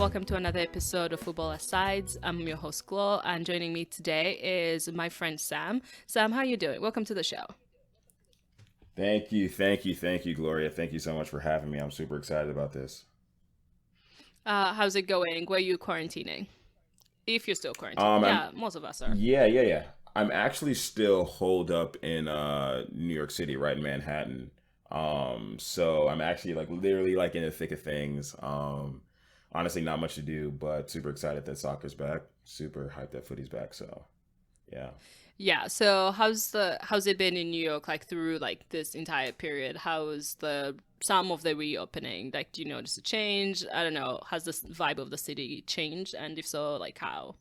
welcome to another episode of Football Asides. I'm your host, Chloe, and joining me today is my friend Sam. Sam, how you doing? Welcome to the show. Thank you, Gloria. Thank you so much for having me. I'm super excited about this. How's it going? Where are you quarantining? If you're still quarantining. Um, I'm Yeah, most of us are. yeah. I'm actually still holed up in New York City, right in Manhattan. So I'm actually like literally like in the thick of things. Honestly, not much to do, but super excited that soccer's back. Super hyped that footy's back. So yeah. Yeah, so how's it been in New York like through like this entire period? How's the some of the reopening? Like do you notice a change? I don't know. Has the vibe of the city changed? And if so, like how?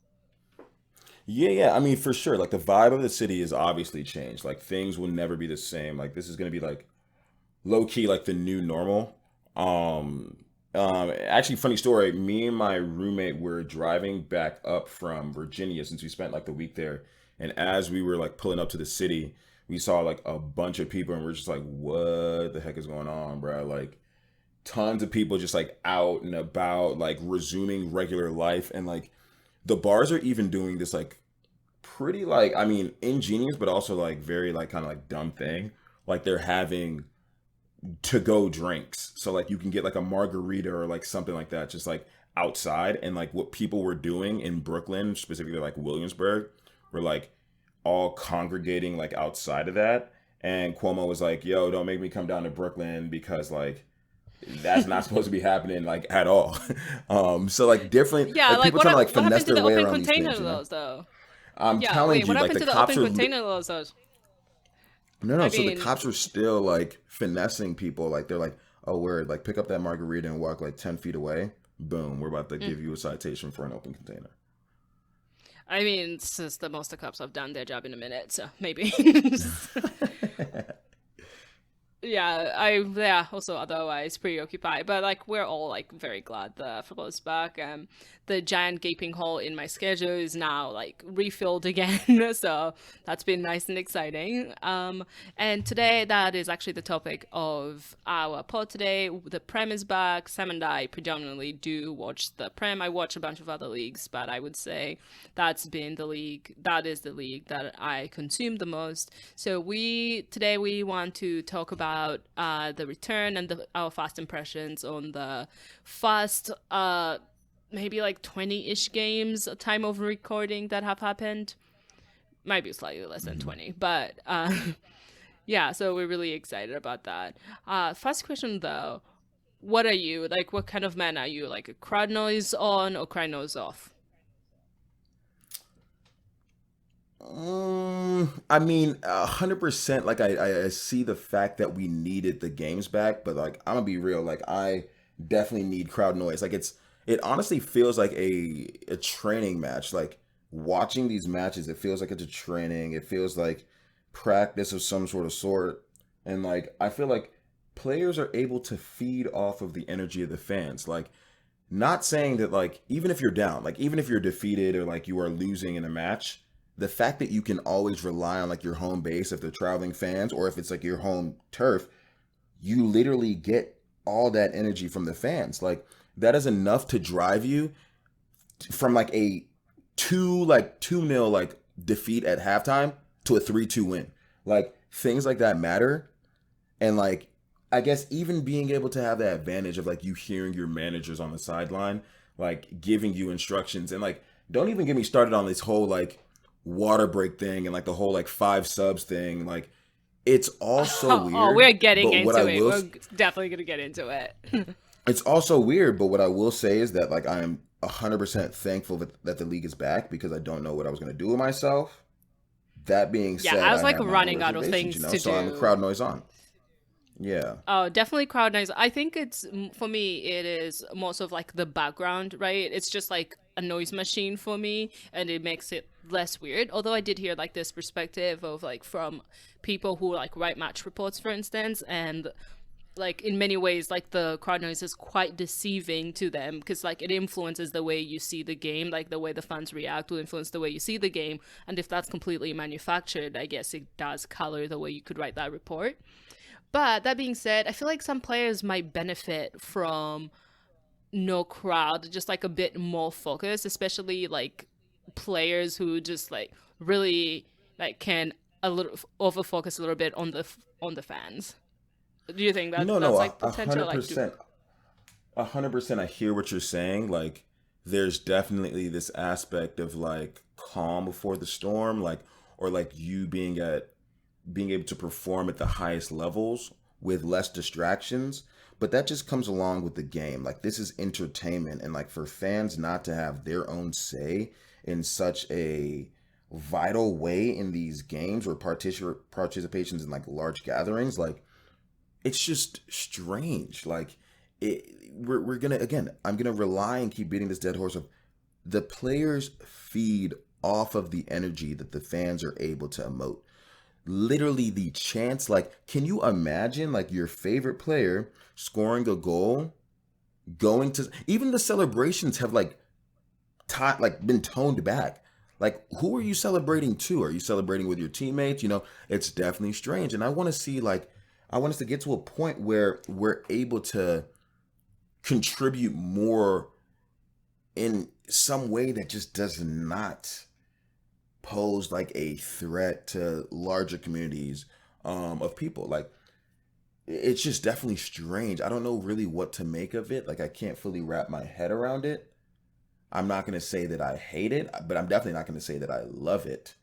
Yeah. I mean, for sure. Like the vibe of the city is obviously changed. Like things will never be the same. Like this is gonna be like low key like the new normal. Actually, funny story. Me and my roommate were driving back up from Virginia since we spent like the week there, and as we were like pulling up to the city, we saw like a bunch of people, and we're just like, "What the heck is going on, bro?" Like tons of people just like out and about, like resuming regular life, and like the bars are even doing this like pretty like I mean ingenious, but also like very like kind of like dumb thing. Like they're having to go drinks. So like you can get like a margarita or like something like that just like outside, and like what people were doing in Brooklyn, specifically like Williamsburg, were like all congregating like outside of that. And Cuomo was like, "Yo, don't make me come down to Brooklyn because like that's not supposed to be happening like at all." So like different Yeah, like like people trying to like what finesse happened to their the way open around these container things, you know? laws though? I'm Yeah, telling wait, you, what like happened the to the cops open are container laws though? no, I so the mean, cops were still like finessing people. Like they're like, "Oh, word, like pick up that margarita and walk like 10 feet away. Boom, we're about to mm, give you a citation for an open container." I mean, it's just the most the cops have done their job in a minute, so maybe. Yeah, also otherwise preoccupied, but like we're all like very glad the football is back. The giant gaping hole in my schedule is now like refilled again, so that's been nice and exciting. And today that is actually the topic of our pod today. The Prem is back. Sam and I predominantly do watch the Prem. I watch a bunch of other leagues, but I would say that is the league that I consume the most. So we today we want to talk about the return and our fast impressions on the first maybe like 20-ish games time of recording that have happened. Might be slightly less than Mhm. 20, but yeah, so we're really excited about that. First question though, what are you like? What kind of man are you? Like a crowd noise on or crowd noise off? I mean, 100%. Like I see the fact that we needed the games back, but like I'm gonna be real. Like I definitely need crowd noise. Like it honestly feels like a training match. Like watching these matches, it feels like it's a training. It feels like practice of some sort. And like I feel like players are able to feed off of the energy of the fans. Like not saying that like even if you're down, like even if you're defeated or like you are losing in a match, the fact that you can always rely on like your home base if they're traveling fans or if it's like your home turf, you literally get all that energy from the fans. Like that is enough to drive you from like a 2 like defeat at halftime to a 3-2 win. Like things like that matter, and like I guess even being able to have that advantage of like you hearing your managers on the sideline like giving you instructions, and like don't even get me started on this whole like water break thing and like the whole like five subs thing. Like it's all so Oh, weird, we're getting but what I into it. will Definitely gonna get into it. it's also weird, but what I will say is that like I am 100% thankful that the league is back because I don't know what I was going to do with myself. That being Yeah, said, I was I like have my own running out of reservations, things to so I'm a do. crowd noise on. Yeah. Oh, definitely crowd noise. I think for me, it is most of like the background, right? It's just like a noise machine for me, and it makes it less weird. Although I did hear like this perspective of like from people who like write match reports, for instance, and like in many ways like the crowd noise is quite deceiving to them because like it influences the way you see the game, like the way the fans react will influence the way you see the game, and if that's completely manufactured, I guess it does color the way you could write that report. But that being said, I feel like some players might benefit from no crowd, just like a bit more focused, especially like players who just like really like can a little over focus a little bit on on the fans. Do you think that No, no, that's like a potential? hundred Like, do percent, 100%. I hear what you're saying. Like, there's definitely this aspect of like calm before the storm, like, or like you being able to perform at the highest levels with less distractions. But that just comes along with the game. Like, this is entertainment, and like for fans not to have their own say in such a vital way in these games or participations in like large gatherings, like it's just strange. Like we're gonna, again, I'm gonna rely and keep beating this dead horse of the players feed off of the energy that the fans are able to emote. Literally the chance, like, can you imagine like your favorite player scoring a goal, going to, even the celebrations have like like been toned back. Like, who are you celebrating to? Are you celebrating with your teammates? It's definitely strange. And I want to see, like, I want us to get to a point where we're able to contribute more in some way that just does not pose like a threat to larger communities of people. Like, it's just definitely strange. I don't know really what to make of it. Like, I can't fully wrap my head around it. I'm not going to say that I hate it, but I'm definitely not going to say that I love it.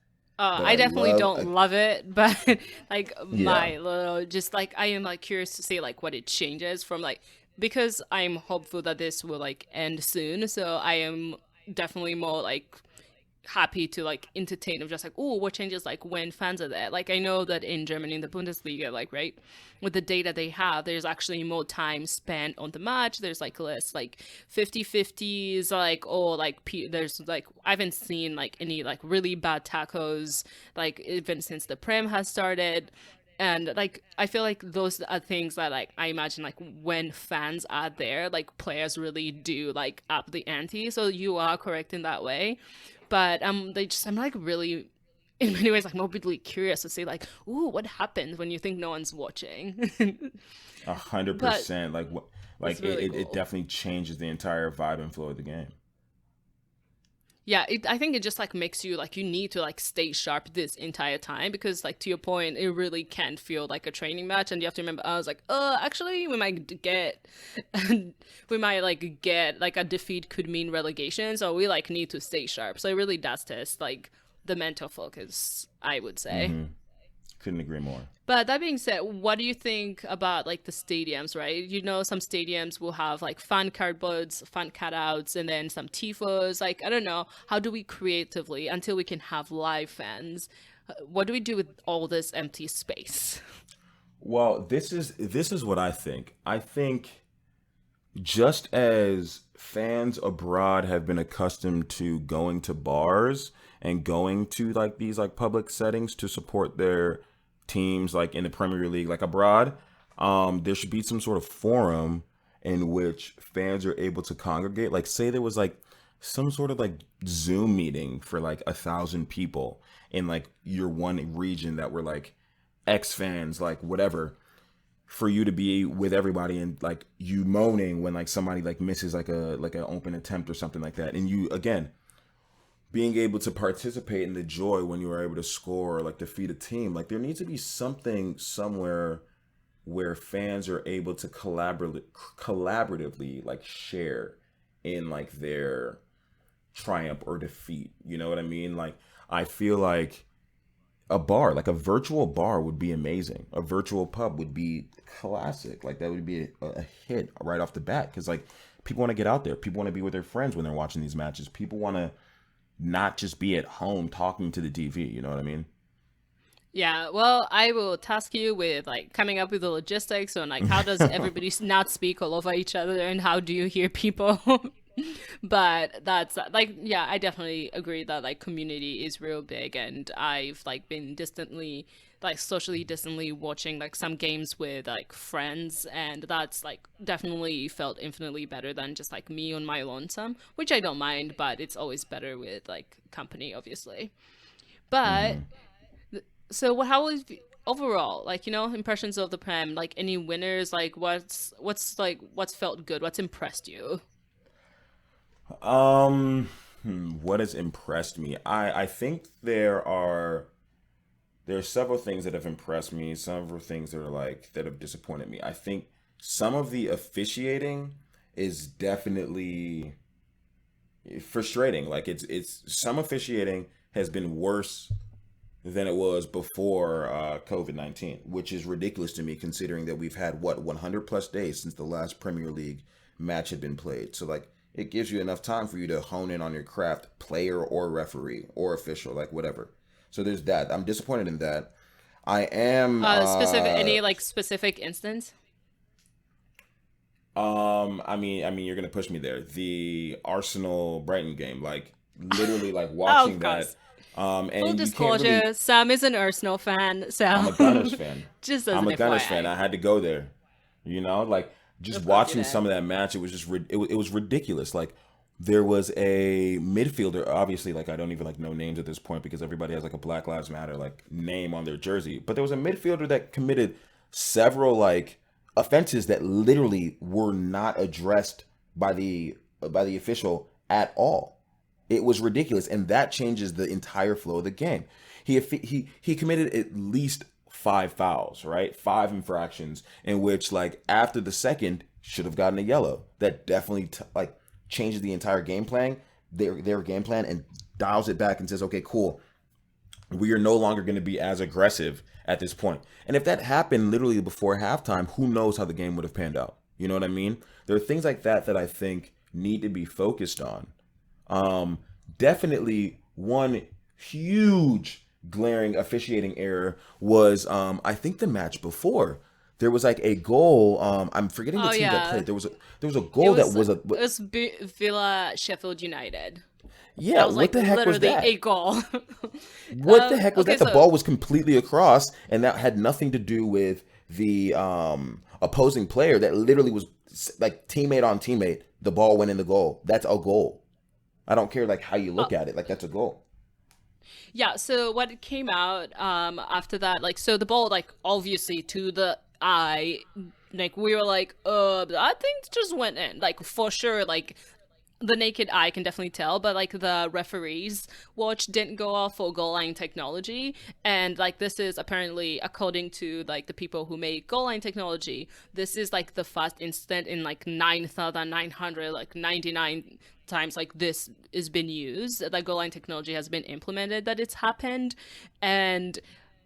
But I I definitely love, don't love it, but like yeah. my little, just like I am like curious to see like what it changes from like, because I'm hopeful that this will like end soon. So I am definitely more like happy to like entertain of just like, oh, what changes like when fans are there. Like I know that in Germany in the Bundesliga, like, right, with the data they have, there's actually more time spent on the match. There's like less like 50-50s, like, or like there's like, I haven't seen like any like really bad tacos like even since the Prem has started. And like I feel like those are things that like I imagine like when fans are there, like players really do like up the ante. So you are correct in that way. But I'm like really in many ways like morbidly curious to see like, ooh, what happens when you think no one's watching. a hundred But percent. Like what? it's Like really it cool. definitely changes the entire vibe and flow of the game. Yeah, I think it just like makes you like you need to like stay sharp this entire time because like to your point, it really can feel like a training match, and you have to remember. I was like, actually, we might get, we might like get like a defeat could mean relegation, so we like need to stay sharp. So it really does test like the mental focus, I would say. Mm-hmm. Couldn't agree more. But that being said, what do you think about like the stadiums, right? You know, some stadiums will have like fan cardboards, fan cutouts, and then some tifos. Like, I don't know, how do we creatively, until we can have live fans, what do we do with all this empty space? Well, this is what I think. I think just as fans abroad have been accustomed to going to bars and going to like these like public settings to support their teams like in the Premier League like abroad, there should be some sort of forum in which fans are able to congregate. Like, say there was like some sort of like Zoom meeting for like 1,000 people in like your one region that were like X fans, like whatever, for you to be with everybody and like you moaning when like somebody like misses like an open attempt or something like that, and you again being able to participate in the joy when you are able to score or like defeat a team. Like, there needs to be something somewhere where fans are able to collaboratively like share in like their triumph or defeat. You know what I mean? Like, I feel like a bar, like a virtual bar, would be amazing. A virtual pub would be classic. Like, that would be a hit right off the bat, because like people want to get out there. People want to be with their friends when they're watching these matches. People want to not just be at home talking to the TV. You know what I mean? Yeah, well, I will task you with like coming up with the logistics on like how does everybody not speak all over each other and how do you hear people? But that's like, yeah, I definitely agree that like community is real big, and I've like been distantly, like socially distantly watching like some games with like friends, and that's like definitely felt infinitely better than just like me on my lonesome, which I don't mind, but it's always better with like company, obviously. But Hmm. so what? How was overall? Like, you know, impressions of the prem. Like any winners? Like what's like what's felt good? What's impressed you? What has impressed me? I think there are several things that have impressed me, several things that are like that have disappointed me. I think some of the officiating is definitely frustrating. Like it's some officiating has been worse than it was before COVID-19, which is ridiculous to me considering that we've had what 100 plus days since the last Premier League match had been played. So like it gives you enough time for you to hone in on your craft, player or referee or official, like whatever. So there's that. I'm disappointed in that. I am Specific any like specific instance? I mean you're gonna push me there. The Arsenal Brighton game, like literally like Oh, watching of that, course. Full and you can't really. disclosure, Sam is an Arsenal fan, I'm so a Gunners fan. just as I'm an a Gunners fan. FYI. I had to go there. Like just Of course you watching did. some of that match, it was just it was ridiculous. Like there was a midfielder, obviously, like I don't even like know names at this point because everybody has like a Black Lives Matter like name on their jersey. But there was a midfielder that committed several like offenses that literally were not addressed by the official at all. It was ridiculous, and that changes the entire flow of the game. He committed at least five fouls, right? Five infractions in which, like, after the second, should have gotten a yellow. That definitely like changes the entire game plan, their game plan, and dials it back and says, okay, cool, we are no longer going to be as aggressive at this point. And if that happened literally before halftime, who knows how the game would have panned out? You know what I mean? There are things like that that I think need to be focused on. Um, Definitely one huge glaring officiating error was I think the match before. There was like a goal. I'm forgetting the Oh team that yeah, played. There was a it goal that was was a Villa Sheffield United. yeah. That was What like the heck was literally a that? goal. What the heck was Okay, that? The so ball was completely across, and that had nothing to do with the opposing player. That literally was like teammate on teammate. The ball went in the goal. That's a goal. I don't care like how you uh, look at it. Like that's a goal. yeah, so what came out after that, like so the ball like obviously to the eye, like we were like, I think it just went in. Like for sure, like the naked eye can definitely tell, but like the referees watch didn't go off for goal line technology. And like this is apparently according to like the people who make goal line technology, this is like the first instant in like 9,900 like 99 times like this has been used, that goal line technology has been implemented, that it's happened. And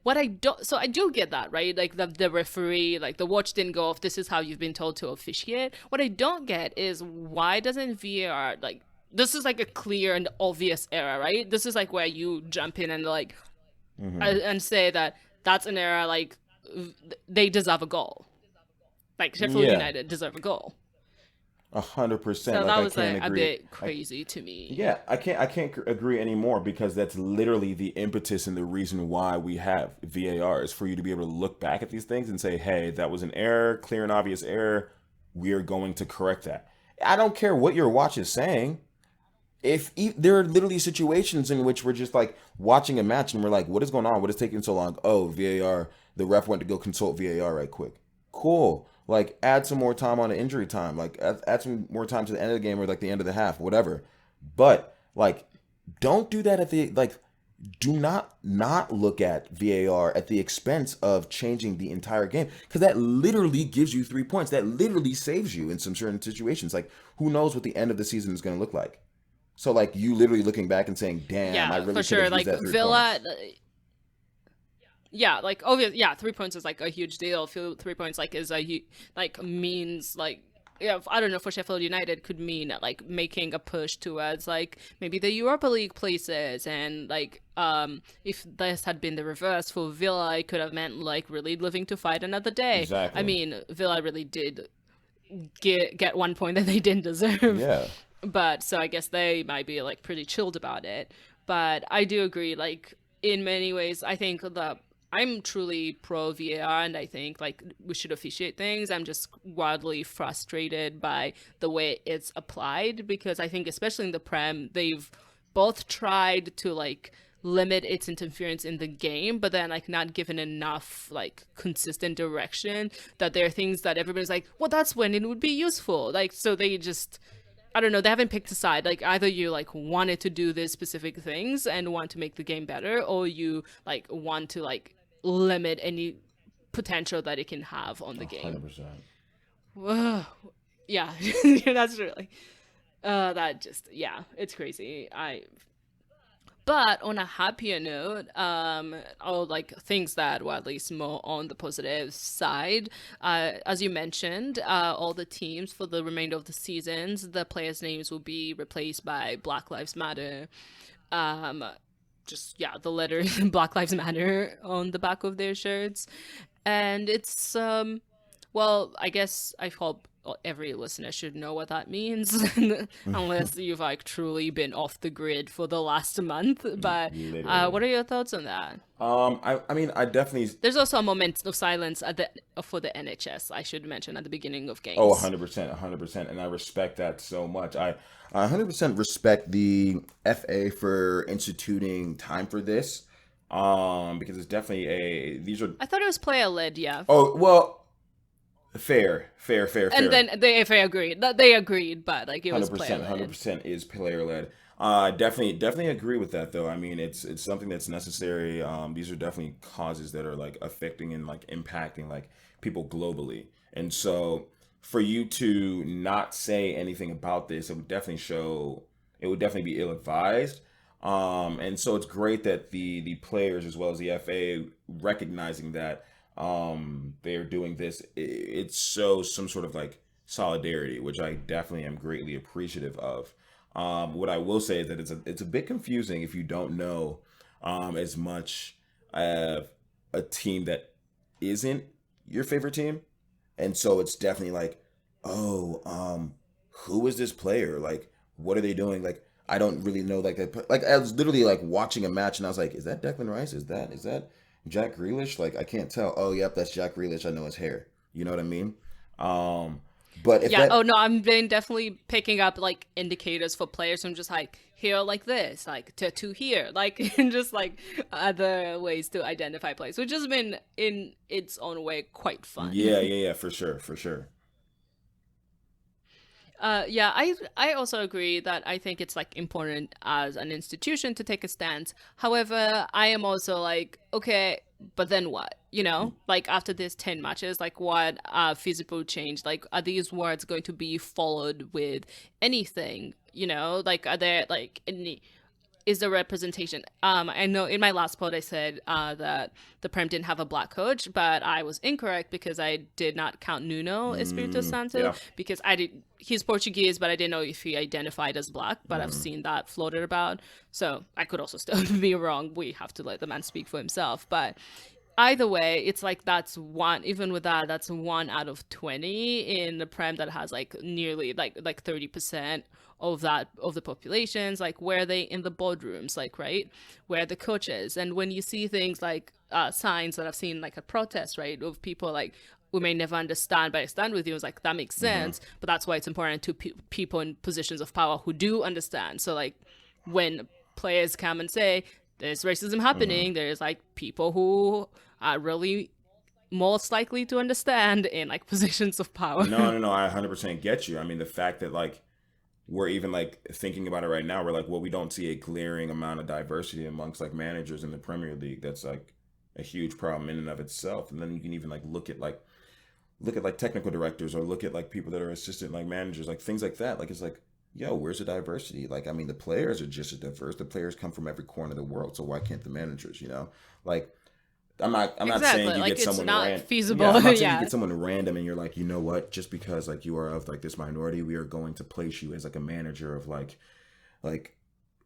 what I don't, so I do get that, right? Like the referee, like the watch didn't go off. This is how you've been told to officiate. What I don't get is why doesn't VAR like this is like a clear and obvious error, right? This is like where you jump in and like Hmm. and say that that's an error. Like they deserve a goal. Like Sheffield Yeah, United deserve a goal. 100%. So Like that I was can't a agree. bit crazy to me. Yeah, I can't agree anymore because that's literally the impetus and the reason why we have VAR is for you to be able to look back at these things and say, "Hey, that was an error, clear and obvious error. We are going to correct that." I don't care what your watch is saying. There are literally situations in which we're just like watching a match and we're like, "What is going on? What is taking so long?" Oh, VAR. The ref went to go consult VAR right quick. Cool. Like add some more time on the injury time. Like add some more time to the end of the game or like the end of the half, whatever. But like, don't do that at the like. Do not look at VAR at the expense of changing the entire game because that literally gives you 3 points. That literally saves you in some certain situations. Like who knows what the end of the season is going to look like. So like you literally looking back and saying, "Damn, I Yeah, really for could have sure. used Like that 3 points." Villa, yeah, like obvious, yeah, 3 points is like a huge deal. Feel 3 points like is like means like yeah, I don't know, for Sheffield United could mean like making a push towards like maybe the Europa League places. And like if this had been the reverse for Villa, it could have meant like really living to fight another day. I Exactly. mean, Villa really did get 1 point that they didn't deserve. Yeah. But so I guess they might be like pretty chilled about it. But I do agree, like in many ways, I think the I'm truly pro VAR, and I think like we should officiate things. I'm just wildly frustrated by the way it's applied because I think especially in the Prem, they've both tried to like limit its interference in the game, but then like not given enough like consistent direction, that there are things that everybody's like, well, that's when it would be useful. Like so they just I don't know, they haven't picked a side. Like either you like wanted to do these specific things and want to make the game better, or you like want to like limit any potential that it can have on the game. 100%. Whoa. Yeah, that's really that just yeah, it's crazy. I But on a happier note, or like things that were at least more on the positive side, as you mentioned, all the teams for the remainder of the seasons, the players' names will be replaced by Black Lives Matter. Um, just yeah, the letter Black Lives Matter on the back of their shirts, and it's well, I guess I hope every listener should know what that means, unless you've like truly been off the grid for the last month. But Literally. what are your thoughts on that? I mean, I definitely. There's also a moment of silence at the for the NHS. I should mention at the beginning of Oh, games. 100%, 100%, and I respect that so much. I 100% respect the FA for instituting time for this, because it's definitely a. These are. I thought it was player led, yeah. Oh well, fair, fair, fair, And fair. then the FA agreed. They agreed, but like it was player 100%, led. 100% is player led. Definitely agree with that though. I mean, it's something that's necessary. These are definitely causes that are like affecting and like impacting like people globally. And so for you to not say anything about this, it would definitely show it would definitely be ill advised. And so it's great that the players as well as the FA recognizing that they are doing this. It shows some sort of like solidarity, which I definitely am greatly appreciative of. What I will say is that it's a bit confusing if you don't know as much of a team that isn't your favorite team, and so it's definitely like, oh, who is this player? Like, what are they doing? Like, I don't really know. Like that. Like, I was literally like watching a match, and I was like, is that Declan Rice? Is that Jack Grealish? Like, I can't tell. Oh, yep, that's Jack Grealish. I know his hair. You know what I mean? Um, but if Yeah. Oh that no, I've been definitely picking up like indicators for players. I'm just like here like this, like to here, like and just like other ways to identify players, which has been in its own way quite fun. Yeah, yeah, yeah, for sure, for sure. Yeah, I also agree that I think it's like important as an institution to take a stance. However, I am also like, okay, but then what? You know, like after this 10 matches, like what feasible change? Like, are these words going to be followed with anything? You know, like are there like any is the representation. I know in my last pod I said that the Prem didn't have a black coach, but I was incorrect because I did not count Nuno Espirito Santo Yeah. because I did. He's Portuguese, but I didn't know if he identified as black. But I've seen that floated about, so I could also still be wrong. We have to let the man speak for himself. But either way, it's like that's one. Even with that, that's 1 out of 20 in the Prem that has like nearly like 30% of that of the populations. Like where are they in the boardrooms? Like right where are the coaches? And when you see things like signs that I've seen like a protest right of people like we may never understand, but I stand with you. It's like that makes sense, but that's why it's important to people in positions of power who do understand. So like when players come and say there's racism happening, there's like people who are really most likely to understand in like positions of power. No, no, no. I 100% get you. I mean, the fact that like we're even like thinking about it right now, we're like, well, we don't see a glaring amount of diversity amongst like managers in the Premier League. That's like a huge problem in and of itself. And then you can even like look at like technical directors or look at like people that are assistant like managers, like things like that. Like it's like, yo, where's the diversity? Like, I mean, the players are just as diverse. The players come from every corner of the world, so why can't the managers? Like I'm not saying Exactly. you Like get it's someone not yeah, feasible. I'm not saying you Yeah. get someone random and you're like, you know what, just because like you are of like this minority, we are going to place you as like a manager of like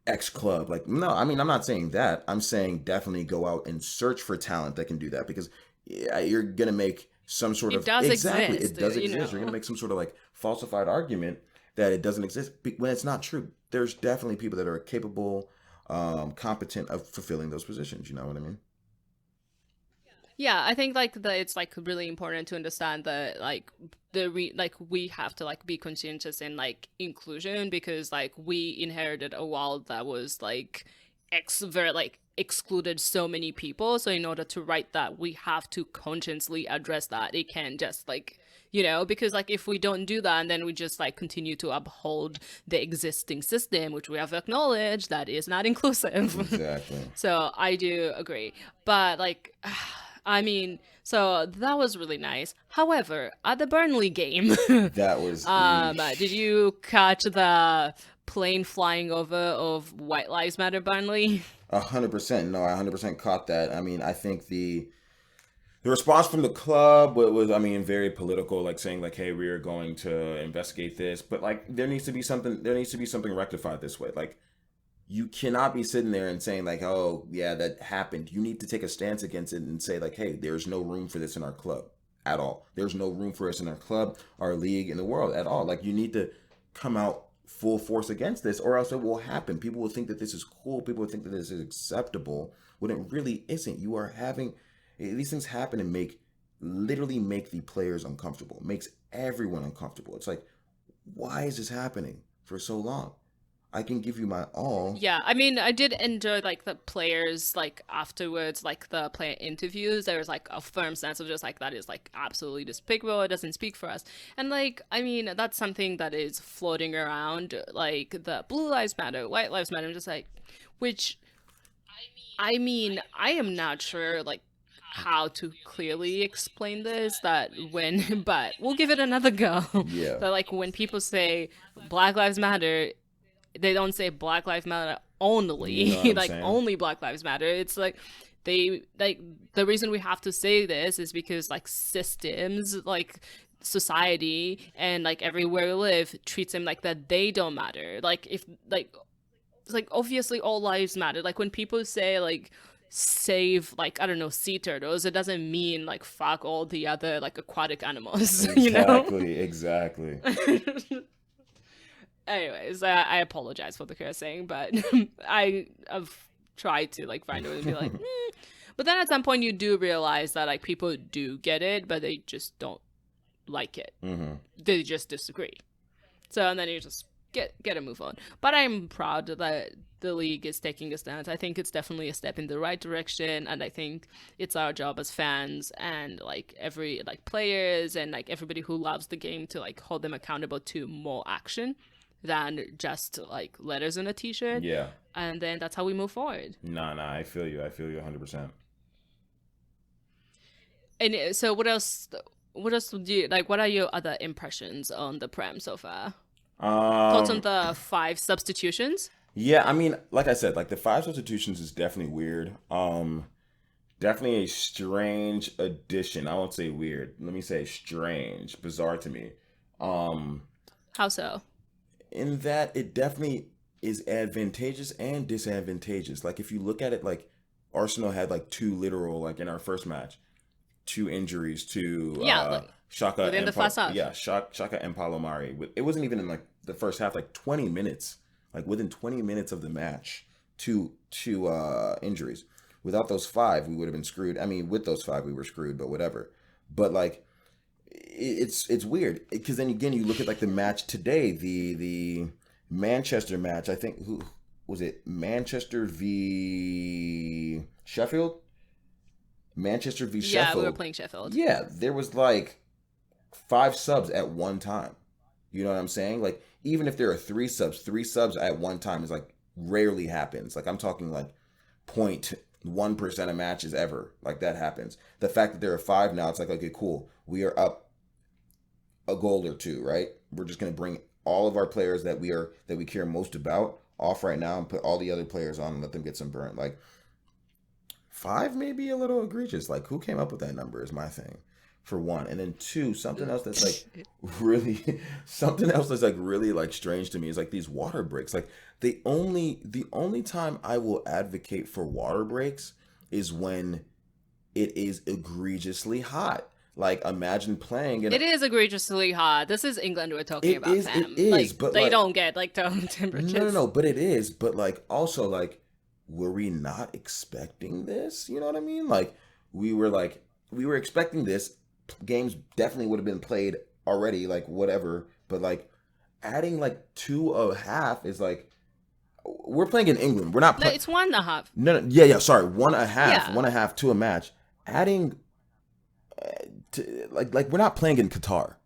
X club. Like, no, I mean, I'm not saying that. I'm saying definitely go out and search for talent that can do that because yeah, you're gonna make some sort It of does exactly exist, it does you exist. You're gonna know. make some sort of like falsified argument that it doesn't exist when it's not true. There's definitely people that are capable, competent of fulfilling those positions. You know what I mean? Yeah, I think like it's like really important to understand that like like we have to like be conscientious in like inclusion because like we inherited a world that was like very like excluded so many people. So in order to write that, we have to consciously address that. It can't just like because like if we don't do that and then we just like continue to uphold the existing system, which we have acknowledged that is not inclusive. Exactly. So I do agree. But like, I mean, so that was really nice. However, at the Burnley game, That was did you catch the plane flying over of White Lives Matter Burnley? 100%. No, I 100% caught that. I mean, I think the response from the club was, I mean, very political, like saying like, "Hey, we are going to investigate this," but like there needs to be something rectified this way. Like you cannot be sitting there and saying like, "Oh, yeah, that happened." You need to take a stance against it and say like, "Hey, there's no room for this in our club at all. There's no room for us in our club, our league, in the world at all." Like you need to come out full force against this, or else it will happen. People will think that this is cool. People will think that this is acceptable when it really isn't. You are having these things happen and literally make the players uncomfortable, makes everyone uncomfortable. It's like, why is this happening for so long? I can give you my all. Yeah, I mean, I did enjoy like the players like afterwards, like the player interviews. There was like a firm sense of just like that is like absolutely despicable. It doesn't speak for us, and like I mean that's something that is floating around, like the Blue Lives Matter, White Lives Matter. I'm just like, which I mean, I am not sure like how to clearly explain this that when but we'll give it another go. Yeah. That like when people say Black Lives Matter, they don't say Black Lives Matter only, You know what I'm like saying? only Black Lives Matter. It's like they like the reason we have to say this is because like systems like society and like everywhere we live treats them like that they don't matter. Like if like it's like obviously all lives matter. Like when people say like save like I don't know sea turtles, it doesn't mean like fuck all the other like aquatic animals, you know? Exactly. Anyways, I apologize for the cursing, but I've tried to like find a way to be like, but then at some point you do realize that like people do get it, but they just don't like it. Mm-hmm. They just disagree. So and then you just get a move on. But I'm proud that the league is taking a stance. I think it's definitely a step in the right direction, and I think it's our job as fans and like every like players and like everybody who loves the game to like hold them accountable to more action than just like letters on a t-shirt. Yeah. And then that's how we move forward. Nah, I feel you. I feel you 100%. And so what else do you like, what are your other impressions on the Prem so far? Thoughts on the 5 substitutions? Yeah, I mean, like I said, like the 5 substitutions is definitely weird. Definitely a strange addition. I won't say weird. Let me say strange, bizarre to me. How so? In that it definitely is advantageous and disadvantageous. Like if you look at it, like Arsenal had like 2 literal, like in our first match, 2 injuries to Like, Shaka within and the first half. yeah, Shaka and Palomari. It wasn't even in like the first half, like 20 minutes. Like within 20 minutes of the match, two injuries. Without those 5, we would have been screwed. I mean, with those 5, we were screwed, but whatever. But like, it's weird because then again, you look at like the match today, the Manchester match. I think who was it? Manchester v Sheffield. Manchester v Sheffield. Yeah, we were playing Sheffield. Yeah, there was like 5 subs at one time. You know what I'm saying? Like even if there are 3 subs at one time is like rarely happens. Like I'm talking like 0.1% of matches ever. Like that happens. The fact that there are 5 now, it's like, okay, cool. We are up a goal or 2, right? We're just gonna bring all of our players that we care most about off right now and put all the other players on and let them get some burn. Like 5 may be a little egregious. Like who came up with that number is my thing, for one. And then 2, something else that's like really like strange to me is like these water breaks. Like the only time I will advocate for water breaks is when it is egregiously hot. Like imagine playing in It is egregiously hot. This is England we're talking about, fam. It is, like, but they like, don't get like temperatures. No, but it is. But like also like, were we not expecting this? You know what I mean? Like we were expecting this. Games definitely would have been played already, like whatever. But like adding like 2.5 is like, we're playing in England. We're not No, playing. it's 1.5. No, yeah. Sorry, 1.5, Yeah. 1.5 to a match. Adding like we're not playing in Qatar.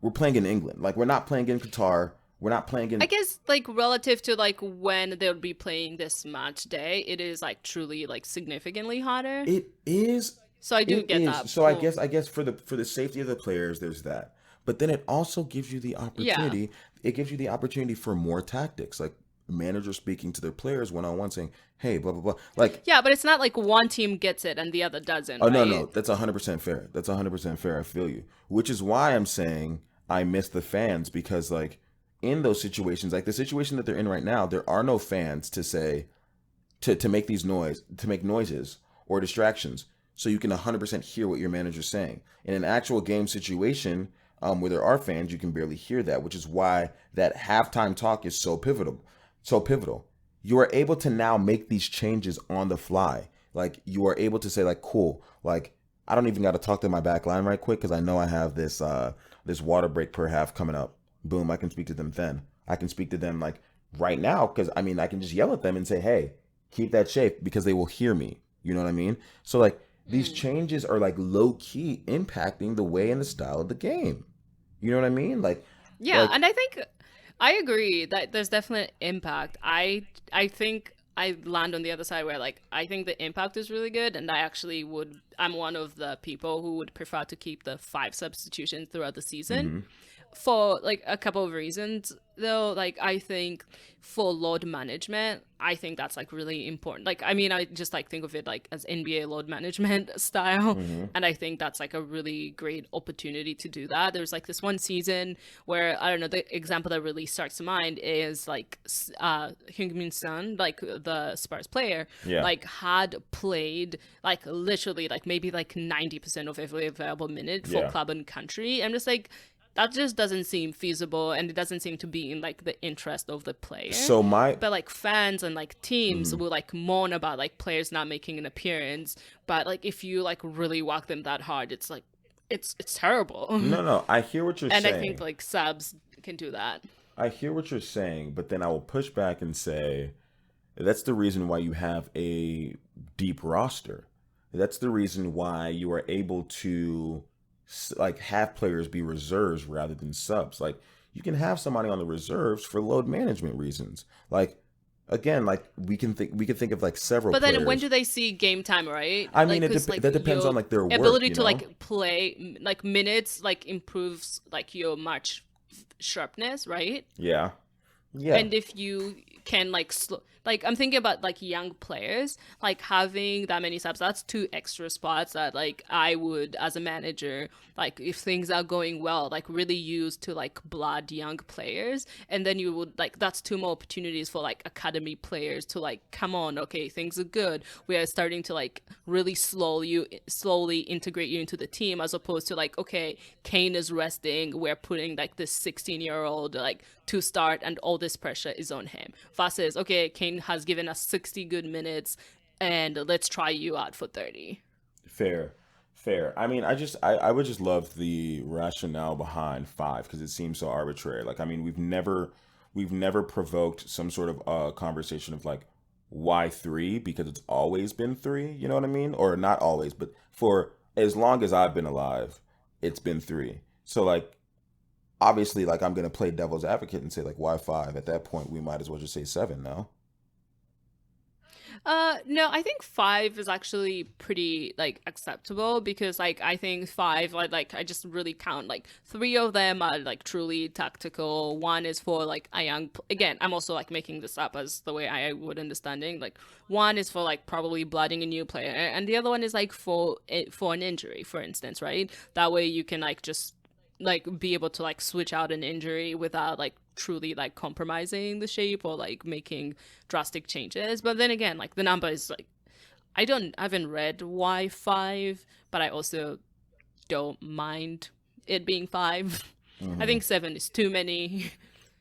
we're playing in England. Like we're not playing in Qatar. We're not playing I in. guess like relative to like when they'll be playing this match day, it is like truly like significantly hotter. It is. So I do It get is. that So pull. I guess for the safety of the players, there's that. But then it also gives you the Yeah. opportunity. It gives you the opportunity for more tactics, like managers speaking to their players one on one, saying, "Hey, blah blah blah." Like, Yeah, but it's not like one team gets it and the other doesn't, oh no, right? no, that's 100% fair. That's 100% fair. I feel you. Which is why I'm saying I miss the fans because like in those situations, like the situation that they're in right now, there are no fans to say to make to make noises or distractions so you can 100% hear what your manager's saying. In an actual game situation where there are fans, you can barely hear that, which is why that halftime talk is so pivotal. So pivotal. You are able to now make these changes on the fly. Like you are able to say like, cool, like I don't even got to talk to my back line right quick because I know I have this water break per half coming up. Boom, I can speak to them then. I can speak to them like right now because I mean I can just yell at them and say, hey, keep that shape because they will hear me. You know what I mean? So like these Mm. changes are like low key impacting the way and the style of the game. You know what I mean? Yeah, Like and I think I agree that there's definite impact. I think I land on the other side where like I think the impact is really good and I actually would I'm one of the people who would prefer to keep the five substitutions throughout the season. mm-hmm, For like a couple of reasons though, like I think for load management, I think that's like really important. Like I mean I just like think of it like as NBA load management style, mm-hmm, and I think that's like a really great opportunity to do that. There's like this one season where I don't know, the example that really starts to mind is like Heung-min Son, like the Spurs player, yeah. like had played like literally like maybe like 90% of every available minute for Yeah. club and country. I'm just like that just doesn't seem feasible and it doesn't seem to be in like the interest of the player. So my But like fans and like teams mhm. will like moan about like players not making an appearance, but like if you like really walk them that hard, it's like it's terrible. No, no, I hear what you're And I think saying. like subs can do that. I hear what you're saying, but then I will push back and say that's the reason why you have a deep roster. That's the reason why you are able to like have players be reserves rather than subs. Like you can have somebody on the reserves for load management reasons. Like again, like we can think of like several But then when players. do they see game time, right? I mean, Like cuz like that depends on your like their work, ability you to know. like play like minutes like improves like your match sharpness, right? Yeah, yeah, And if you can like like I'm thinking about like young players like having that many subs, that's two extra spots that like I would as a manager, like if things are going well, like really use to like blood young players, and then you would like that's two more opportunities for like academy players to like come on, okay, things are good, we are starting to like really slowly integrate you into the team, as opposed to like, okay, Kane is resting, we're putting like this 16-year-old like to start and all this pressure is on him, versus okay, Kane has given us 60 good minutes and let's try you out for 30. fair, fair. I mean, I would just love the rationale behind five because it seems so arbitrary. Like, I mean, we've never provoked some sort of conversation of like why three because it's always been three. You know what I mean? Or not always, but for as long as I've been alive, it's been three. So like obviously, like I'm gonna play devil's advocate and say like why five? At that point, we might as well just say seven now. No, I think five is actually pretty like acceptable because like I think five like I just really count like three of them are like truly tactical. One is for like a young again, I'm also like making this up as the way I would understanding. Like one is for like probably blooding a new player and the other one is like for an injury, for instance, right? That way you can like just like be able to like switch out an injury without like truly like compromising the shape or like making drastic changes. But then again, like the number is like I haven't read why five, but I also don't mind it being five. I Hmm. think seven is too many.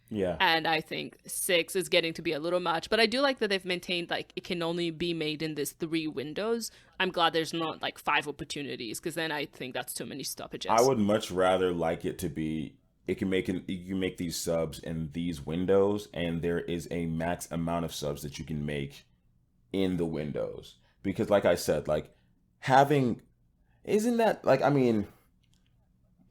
Yeah. And I think six is getting to be a little much. But I do like that they've maintained like it can only be made in this three windows. I'm glad there's not like five opportunities because then I think that's too many I stoppages. would much rather like it to be you can make these subs in these windows and there is a max amount of subs that you can make in the windows. Because like I said, like having isn't that like I mean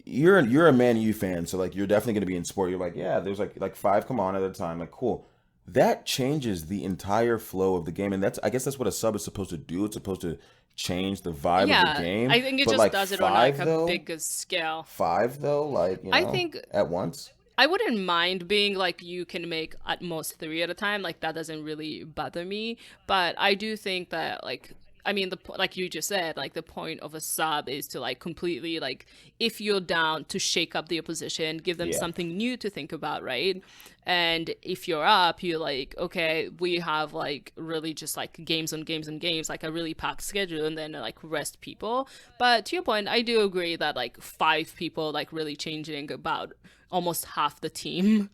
you're a Man U fan, so like you're definitely gonna be in sport. You're like, yeah, there's like five come on at a time. Like, cool. That changes the entire flow of the game, and that's I guess that's what a sub is supposed to do. It's supposed to change the vibe of the Yeah, game. I think it But just like does it on like a bigger scale. five though, like I think at once. I wouldn't mind being like you can make at most three at a time. Like that doesn't really bother me. But I do think that like I mean like you just said, like the point of a sub is to like completely like if you're down to shake up the opposition, give them Yeah, something new to think about, right? And if you're up, you're like, okay, we have like really just like games on games and games, like a really packed schedule, and then like rest people. But to your point, I do agree that like five people like really changing about almost half the team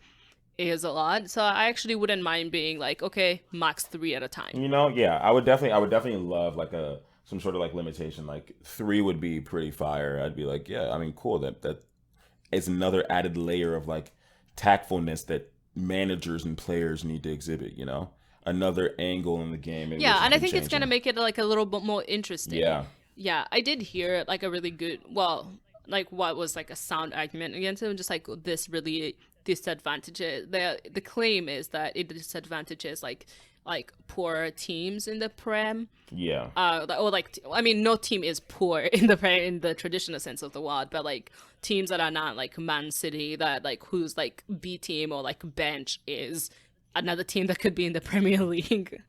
is a lot. So I actually wouldn't mind being like, okay, max three at a time. yeah, I would definitely love like a some sort of like limitation. Like three would be pretty fire. I'd be like, yeah, I mean, cool. That is another added layer of like tactfulness that managers and players need to exhibit. Another angle in the game in which Yeah, you and I can think it's change gonna them. make it like a little bit more interesting. Yeah, Yeah, I did hear like a really good, well, like what was like a sound argument against it, just like this really disadvantages. The claim is that it disadvantages like poor teams in the Prem. yeah, Or like I mean, no team is poor in the Prem in the traditional sense of the word, but like teams that are not like Man City, that like whose like B team or like bench is another team that could be in the Premier League.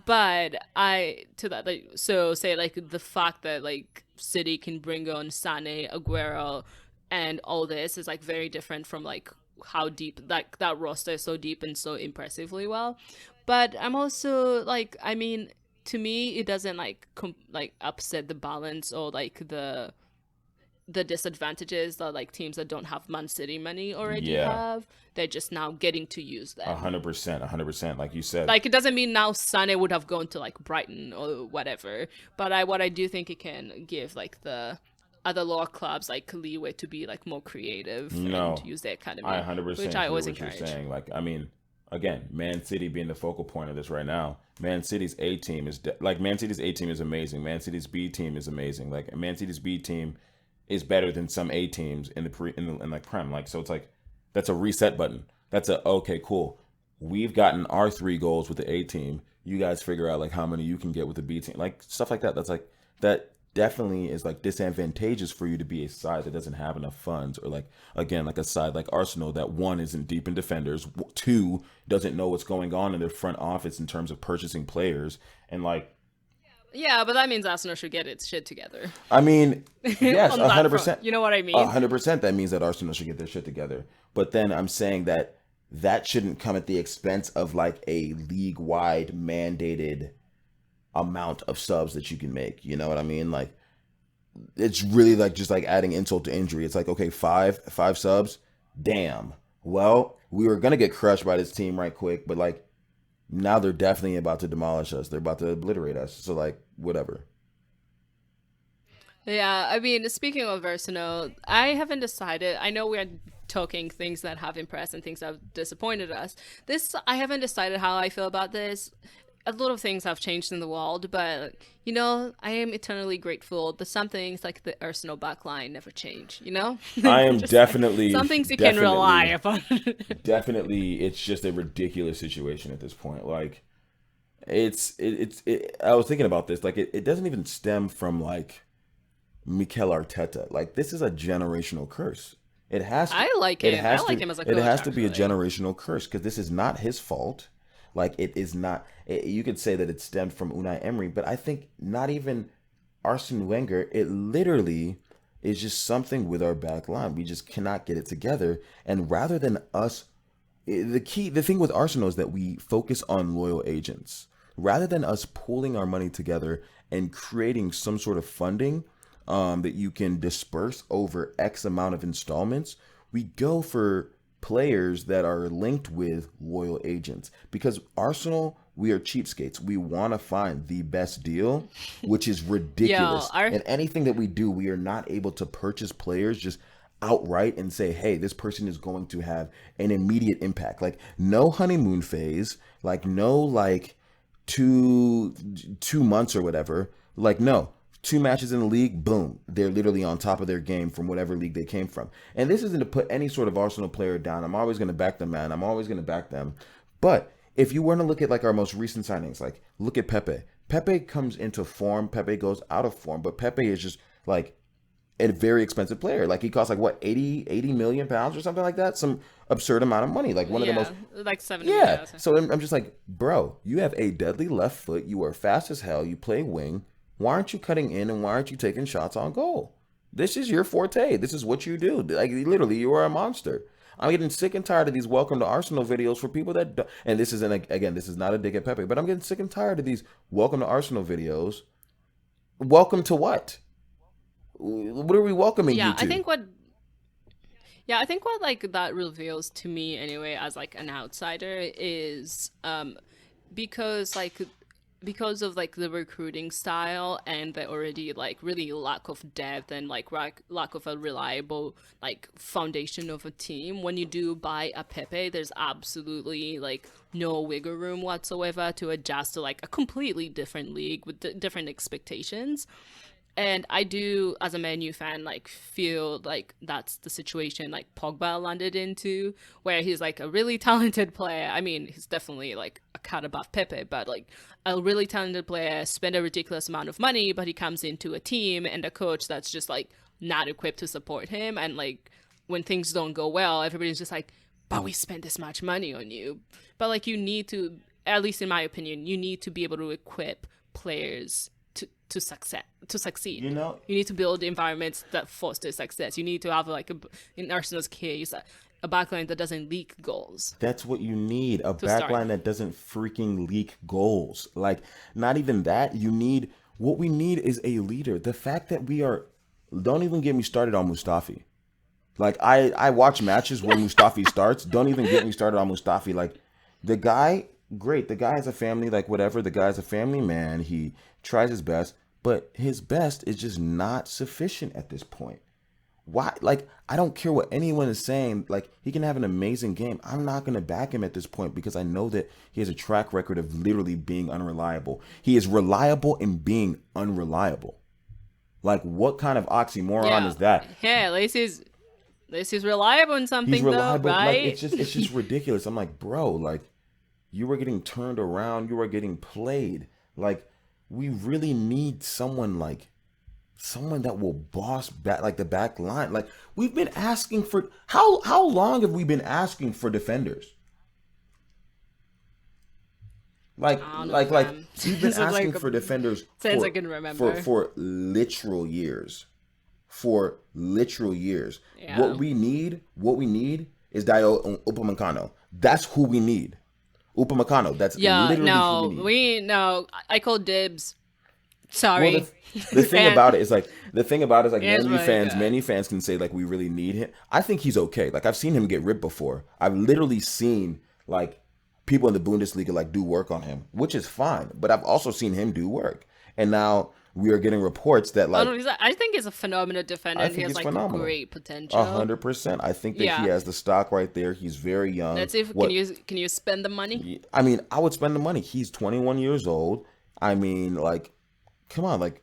But I to that like so say like the fact that like City can bring on Sane, Aguero, and all this is like very different from like how deep that roster is so deep and so impressively well. But I'm also like I mean to me it doesn't like like upset the balance or like the disadvantages that like teams that don't have Man City money already yeah. have. They're just now getting to use them. 100%, 100%. Like you said, Like it doesn't mean now Sane would have gone to like Brighton or whatever, but I what I do think it can give like the other lower clubs like leeway to be like more creative and no, use their I academy, which 100% I hear always what you're encourage. saying. Like, I mean, again, Man City being the focal point of this right now. Man City's A team is like Man City's A team is amazing. Man City's B team is amazing. Like Man City's B team is better than some A teams in the in like Prem. Like, so it's like that's a reset button. That's a okay, cool. We've gotten our three goals with the A team. You guys figure out like how many you can get with the B team, like stuff like that. That's like that definitely is like disadvantageous for you to be a side that doesn't have enough funds, or like again like a side like Arsenal that one isn't deep in defenders, two doesn't know what's going on in their front office in terms of purchasing players, and like Yeah, but that means Arsenal should get its shit together I mean, yes, on a that hundred front. percent, You know what I a mean? hundred percent. That means that Arsenal should get their shit together. But then I'm saying that that shouldn't come at the expense of like a league wide mandated amount of subs that you can make. You know what I mean? Like it's really like just like adding insult to injury. It's like okay, five subs. Damn. Well, we were gonna get crushed by this team right quick, but like now they're definitely about to demolish us. They're about to obliterate us. So like whatever. Yeah, I mean, speaking of Arsenal, I haven't decided. I know we're talking things that have impressed and things that have disappointed us. This, I haven't decided how I feel about this. A lot of things have changed in the world, but you know, I am eternally grateful that some things like the Arsenal backline never change. You know, I am just like some definitely, things you can rely definitely, upon. definitely. It's just a ridiculous situation at this point. Like I was thinking about this. Like it doesn't even stem from like Mikel Arteta. Like this is a generational curse. It has to. I like It him. I has like to. him as a It coach, has to be a actually. generational curse because this is not his fault. Like it is not. You could say that it stemmed from Unai Emery, but I think not even Arsene Wenger. It literally is just something with our back line. We just cannot get it together. And rather than us the thing with Arsenal is that we focus on loyal agents rather than us pooling our money together and creating some sort of funding that you can disperse over X amount of installments. We go for players that are linked with loyal agents because Arsenal, we are cheapskates. We want to find the best deal, which is Yo, ridiculous. our And anything that we do, we are not able to purchase players just outright and say, hey, this person is going to have an immediate impact. Like no honeymoon phase, like no like two months or whatever. Like no, 2 matches in the league, boom, they're literally on top of their game from whatever league they came from. And this isn't to put any sort of Arsenal player down. I'm always going to back them, man. I'm always going to back them. But if you were to look at like our most recent signings, like look at Pepe. Pepe comes into form, Pepe goes out of form, but Pepe is just like a very expensive player. Like he costs like what, 80 million pounds or something like that? Some absurd amount of money. Like one of the most, like 70. yeah. So I'm just like, bro, you have a deadly left foot. You are fast as hell. You play wing. Why aren't you cutting in and why aren't you taking shots on goal? This is your forte. This is what you do. Like literally, you are a monster. I'm getting sick and tired of these welcome to Arsenal videos for people that don't, and this isn't, again, this is not a dig at Pepe, but I'm getting sick and tired of these welcome to Arsenal videos. Welcome to what? What are we welcoming you to? I think what like that reveals to me anyway as like an outsider is because of like the recruiting style and the already like really lack of depth and like lack of a reliable like foundation of a team. When you do buy a Pepe, there's absolutely like no wiggle room whatsoever to adjust to like a completely different league with different expectations. And I do, as a Man U fan, like feel like that's the situation like Pogba landed into, where he's like a really talented player. I mean, he's definitely like a cut above Pepe, but like a really talented player, spend a ridiculous amount of money, but he comes into a team and a coach that's just like not equipped to support him. And like when things don't go well, everybody's just like, but we spent this much money on you. But like you need to, at least in my opinion, you need to be able to equip players to succeed. You know, you need to build environments that foster success. You need to have like in Arsenal's case a backline that doesn't leak goals. That's what you need, a backline that doesn't freaking leak goals. Like not even that, what we need is a leader. The fact that don't even get me started on Mustafi. Like I watch matches when Mustafi starts. Don't even get me started on Mustafi. Like the guy, great, the guy has a family, like whatever, the guy's a family man. He tries his best, but his best is just not sufficient at this point. Why? Like, I don't care what anyone is saying. Like, he can have an amazing game. I'm not going to back him at this point because I know that he has a track record of literally being unreliable. He is reliable in being unreliable. Like, what kind of oxymoron is that? Yeah, at least he's reliable in something, he's reliable, though, right? Like, it's just ridiculous. I'm like, bro, like, you were getting turned around. You were getting played. Like, we really need someone that will boss back, like the back line. Like we've been asking for, how long have we been asking for defenders? Like we've been asking for defenders since I can remember for literal years. For literal years. Yeah. What we need is Dayo Upamecano. That's who we need. Upamecano. That's literally who we need. I call dibs. Sorry. Well, the thing about it is like Man U fans can say like we really need him. I think he's okay. Like I've seen him get ripped before. I've literally seen like people in the Bundesliga like do work on him, which is fine. But I've also seen him do work. And now we are getting reports that like I think he's a phenomenal defender. And he has like phenomenal. Great potential. 100%. I think that he has the stock right there. He's very young. Let's see if can you spend the money? I mean, I would spend the money. He's 21 years old. I mean, like, come on, like,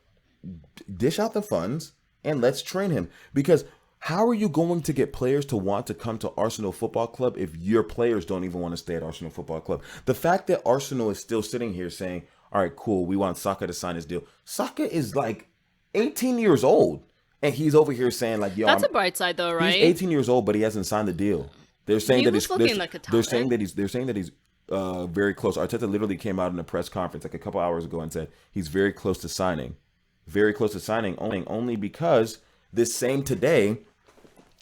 dish out the funds and let's train him. Because how are you going to get players to want to come to Arsenal Football Club if your players don't even want to stay at Arsenal Football Club? The fact that Arsenal is still sitting here saying, all right, cool, we want Saka to sign his deal. Saka is like 18 years old. And he's over here saying like, yo, that's a bright side though, right? He's 18 years old, but he hasn't signed the deal. They're saying that he's looking like a talent. They're saying that he's very close. Arteta literally came out in a press conference like a couple hours ago and said he's very close to signing. Very close to signing only because this same today,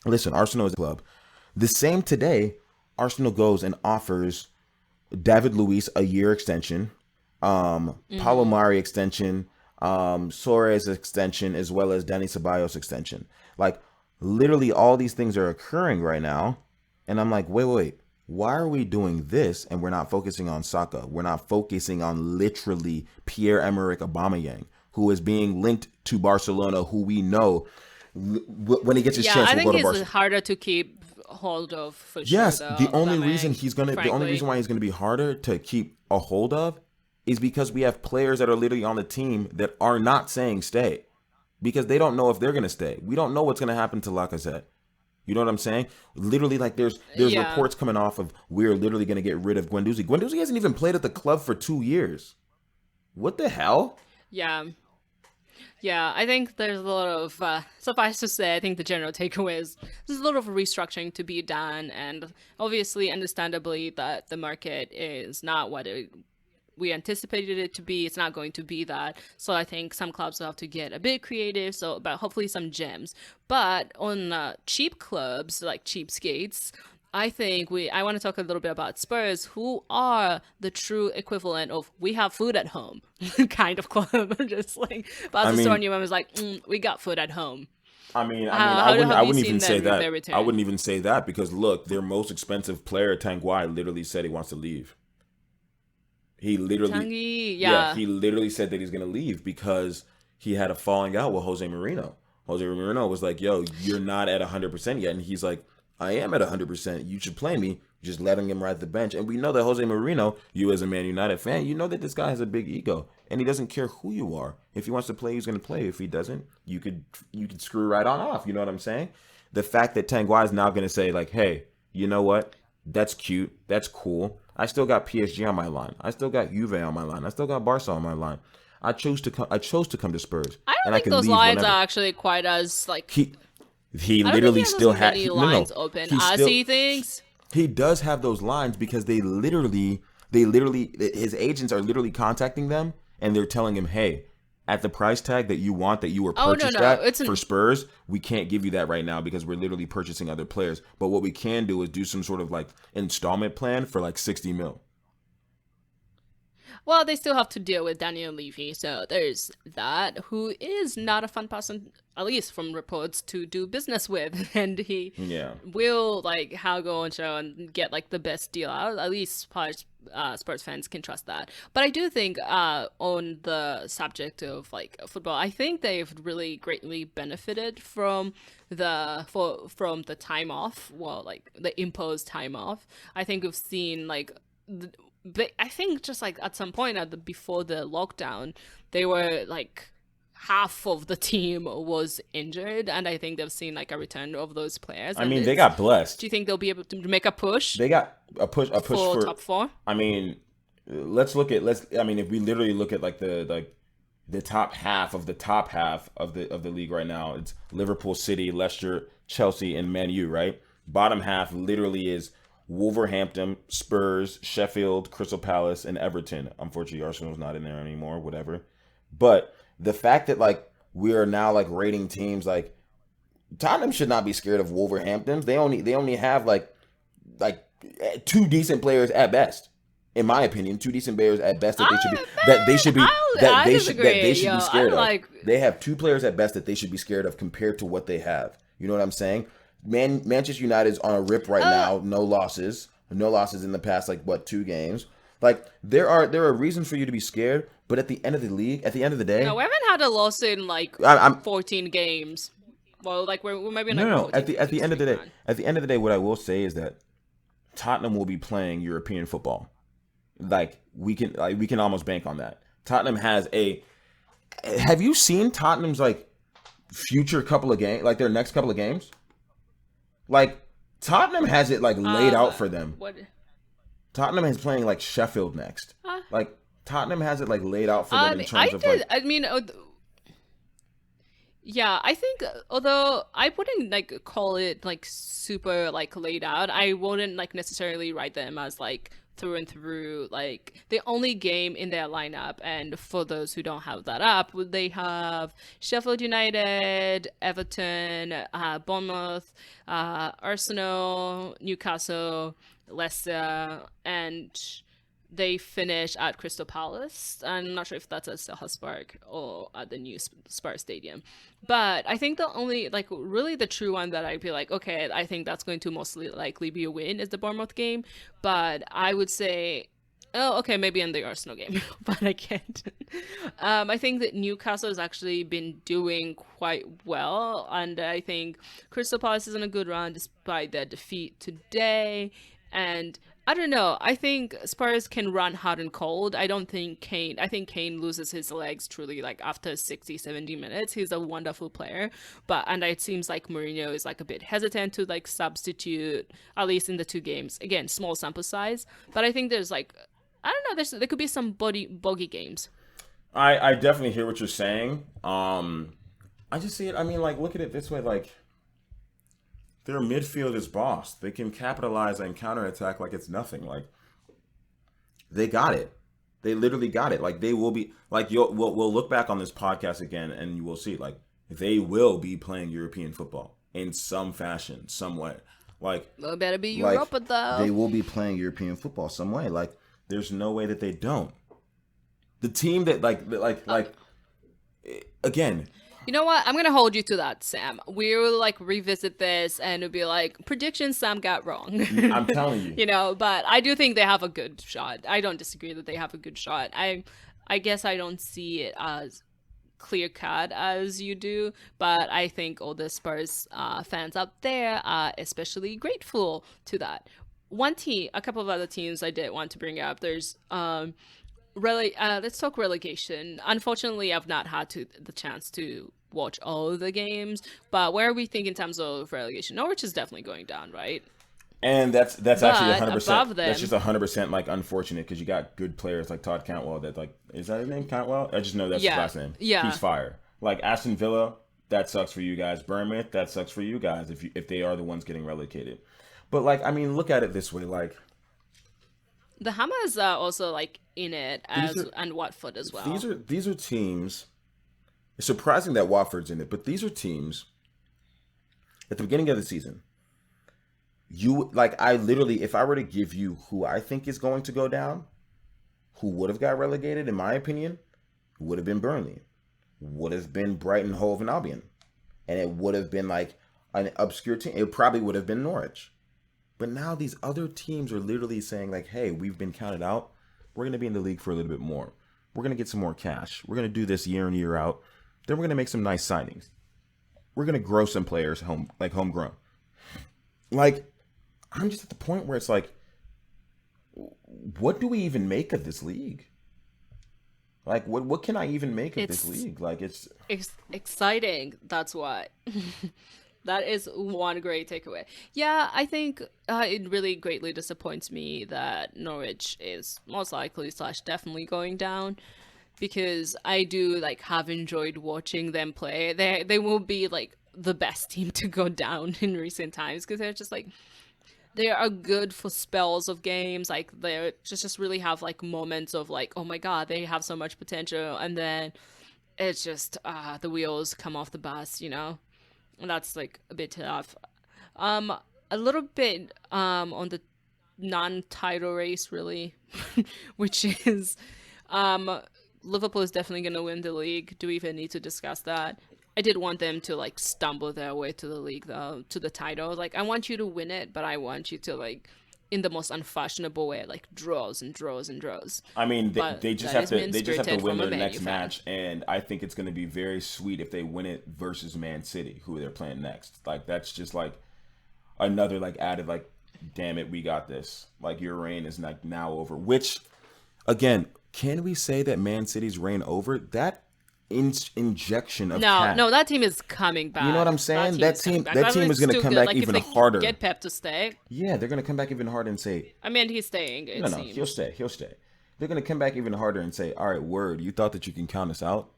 listen, Arsenal is a club. The same today, Arsenal goes and offers David Luiz a year extension, Paulo Mari extension, Suarez extension, as well as Dani Ceballos extension. Like literally all these things are occurring right now. And I'm like, wait. Why are we doing this and we're not focusing on Saka? We're not focusing on literally Pierre-Emerick Aubameyang, who is being linked to Barcelona, who we know when he gets his chance will go to Barcelona. I think it's harder to keep hold of for sure. Yes, though, the only reason why he's going to be harder to keep a hold of is because we have players that are literally on the team that are not saying stay because they don't know if they're going to stay. We don't know what's going to happen to Lacazette. You know what I'm saying? Literally, like there's Yeah. reports coming off of we're literally going to get rid of Guendouzi. Guendouzi hasn't even played at the club for 2 years. What the hell? Yeah. Yeah, I think there's a lot of, suffice to say, I think the general takeaway is there's a lot of restructuring to be done, and obviously, understandably, that the market is not what we anticipated it to be. It's not going to be that. So I think some clubs will have to get a bit creative. So, but hopefully some gems. But on cheap clubs like cheapskates, I think I want to talk a little bit about Spurs, who are the true equivalent of we have food at home kind of club. Just like I Baz mean, Storni was like, we got food at home. I Have you wouldn't seen even say them with their that. I return? wouldn't even say that because look, their most expensive player, Tanguy, literally said he wants to leave. He literally, Tanguy, yeah, yeah. he literally said that he's gonna leave because he had a falling out with Jose Marino. Jose Marino was like, "Yo, you're not at 100% yet," and he's like, "I am at 100%. You should play me." Just letting him ride the bench, and we know that Jose Marino, you as a Man United fan, you know that this guy has a big ego, and he doesn't care who you are. If he wants to play, he's gonna play. If he doesn't, you could screw right on off. You know what I'm saying? The fact that Tanguy is now gonna say like, "Hey, you know what? That's cute. That's cool. I still got PSG on my line. I still got Juve on my line. I still got Barca on my line. I chose to come. I chose to come to Spurs, I don't and I think can those leave lines whenever." are actually quite as like. He I don't think he literally has as still had many no. lines open He as still he thinks. he does have those lines because his agents are literally contacting them and they're telling him, hey, at the price tag that you want, that you were Oh no purchased no, at it's for an Spurs, we can't give you that right now because we're literally purchasing other players. But what we can do is do some sort of like installment plan for like 60 mil. well, they still have to deal with Daniel Levy, so there's that, who is not a fun person, at least from reports, to do business with, and he Yeah. will like how go and show and get like the best deal out. At least Spurs fans can trust that. But I do think on the subject of like football, I think they've really greatly benefited from the time off. Well, like the imposed time off. I think we've seen like. But I think just like at some point before the lockdown, they were like half of the team was injured, and I think they've seen like a return of those players. I And mean, they it's, got blessed. do you think they'll be able to make a push They got a push for for. top four? I mean, I mean, if we literally look at like the top half of the league right now, it's Liverpool, City, Leicester, Chelsea, and Man U. Right, bottom half literally is Wolverhampton, Spurs, Sheffield, Crystal Palace, and Everton. Unfortunately, Arsenal's not in there anymore. Whatever, but the fact that like we are now like rating teams like Tottenham should not be scared of Wolverhampton. They only have like two decent players at best. In my opinion, two decent players at best that they should be I disagree. that they should Yo, be I scared of. like They have two players at best that they should be scared of compared to what they have. You know what I'm saying? Manchester United's on a rip right now, no losses in the past like what 2 games. Like there are reasons for you to be scared, but at the end of the day, no, we haven't had a loss in like I'm 14 games. Well, like we're maybe in no like no. 14 At the end of the day, man. what I will say is that Tottenham will be playing European football. Like we can almost bank on that. Tottenham has a. Have you seen Tottenham's like future couple of games, like their next couple of games? Like Tottenham has it like laid out for them. What? Tottenham is playing like Sheffield next. Like Tottenham has it like laid out for them in terms of like. I mean, yeah, I think although I wouldn't like call it like super like laid out, I wouldn't like necessarily write them as like through and through like the only game in their lineup. And for those who don't have that up, they have Sheffield United, Everton, Bournemouth, Arsenal, Newcastle, Leicester, and they finish at Crystal Palace. I'm not sure if that's at Selhurst Park or at the new Spurs Stadium. But I think the only, like, really the true one that I'd be like, okay, I think that's going to mostly likely be a win is the Bournemouth game. But I would say, oh, okay, maybe in the Arsenal game, but I can't. I think that Newcastle has actually been doing quite well. And I think Crystal Palace is in a good run despite their defeat today. And I don't know. I think Spurs can run hot and cold. I don't think Kane, I think Kane loses his legs truly like after 60, 70 minutes. He's a wonderful player. And it seems like Mourinho is like a bit hesitant to like substitute, at least in the two games. Again, small sample size. But I think there's like, I don't know, there could be some bogey games. I definitely hear what you're saying. I just see it. I mean, like, look at it this way. Like, their midfield is boss. They can capitalize and counterattack like it's nothing. Like, they got it. They literally got it. Like, they will be like we'll look back on this podcast again, and you will see like they will be playing European football in some fashion, some way. Like, Well, better be like Europa though. they will be playing European football some way. Like, there's no way that they don't. The team that again. You know what? I'm gonna hold you to that, Sam. We will like revisit this and it'll be like predictions Sam got wrong. I'm telling you. You know, but I do think they have a good shot. I don't disagree that they have a good shot. I guess I don't see it as clear cut as you do, but I think all the Spurs fans out there are especially grateful to that. One team, a couple of other teams I did want to bring up. There's let's talk relegation. Unfortunately, I've not had the chance to watch all of the games, but where we think in terms of relegation, Norwich is definitely going down, right? And that's actually 100%. Above them, that's just 100% like unfortunate because you got good players like Todd Cantwell. That like is that his name? Cantwell? I just know that's his last name. Yeah, he's fire. Like Aston Villa, that sucks for you guys. Bournemouth, that sucks for you guys if they are the ones getting relegated. But like, I mean, look at it this way, like. The Hammers are also like in it and Watford as well. These are teams. It's surprising that Watford's in it, but these are teams. At the beginning of the season, I literally, if I were to give you who I think is going to go down, who would have got relegated, in my opinion, would have been Burnley, would have been Brighton, Hove, and Albion, and it would have been like an obscure team. It probably would have been Norwich. But now these other teams are literally saying like, hey, we've been counted out. We're going to be in the league for a little bit more. We're going to get some more cash. We're going to do this year in, year out. Then we're going to make some nice signings. We're going to grow some players homegrown. Like, I'm just at the point where it's like, what do we even make of this league? Like, what can I even make of this league? Like, it's exciting. That's what. That is one great takeaway. Yeah, I think it really greatly disappoints me that Norwich is most likely / definitely going down, because I do like have enjoyed watching them play. They will be like the best team to go down in recent times because they're just like they are good for spells of games. Like they just really have like moments of like, oh my god, they have so much potential, and then it's just the wheels come off the bus, you know. And that's like a bit tough. A little bit on the non-title race, really, which is Liverpool is definitely going to win the league. Do we even need to discuss that? I did want them to like stumble their way to the league, though, to the title. Like, I want you to win it, but I want you to like, in the most unfashionable way, like draws and draws and draws. I mean, they just have to win their next match, and I think it's going to be very sweet if they win it versus Man City, who they're playing next. Like, that's just like another like added like, damn it, we got this. Like, your reign is like now over. Which, again, can we say that Man City's reign over? That injection of no, that team is coming back. You know what I'm saying? That team is going to come back like, even if they harder. Get Pep to stay. Yeah, they're going to come back even harder and say. I mean, he's staying. No, he'll stay. They're going to come back even harder and say, all right, word, you thought that you can count us out?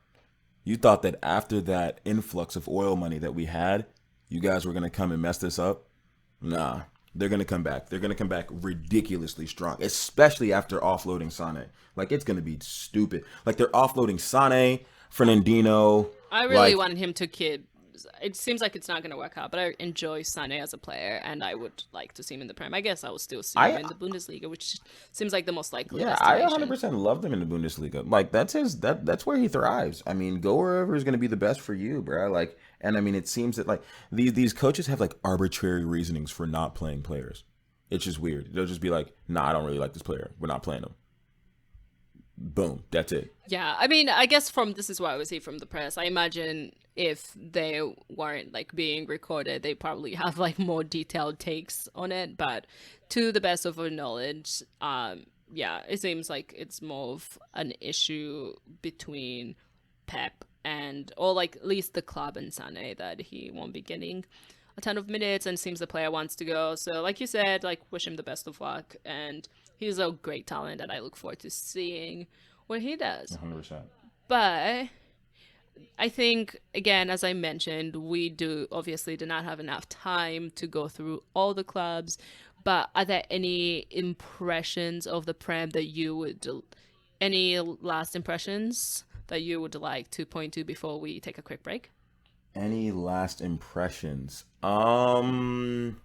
You thought that after that influx of oil money that we had, you guys were going to come and mess this up? Nah, they're going to come back. They're going to come back ridiculously strong, especially after offloading Sané. Like, it's going to be stupid. Like, they're offloading Sané, Fernandinho. I really wanted him to kid. It seems like it's not going to work out, but I enjoy Sané as a player, and I would like to see him in the Prem. I guess I will still see him in the Bundesliga, which seems like the most likely. Yeah, I 100% love them in the Bundesliga. Like, that's where he thrives. I mean, go wherever is going to be the best for you, bro. Like, and I mean, it seems that like these coaches have like arbitrary reasonings for not playing players. It's just weird. They'll just be like, nah, I don't really like this player. We're not playing him. Boom, that's it. Yeah, I mean, I guess this is what I would say from the press. I imagine if they weren't like being recorded, they probably have like more detailed takes on it. But to the best of our knowledge, yeah, it seems like it's more of an issue between Pep and, or like at least the club and Sane, that he won't be getting a ton of minutes, and seems the player wants to go. So like you said, like wish him the best of luck, and he's a great talent and I look forward to seeing what he does. 100%. But I think, again, as I mentioned, we do obviously do not have enough time to go through all the clubs. But are there any impressions of the Prem that you would, any last impressions that you would like to point to before we take a quick break? Any last impressions? I'm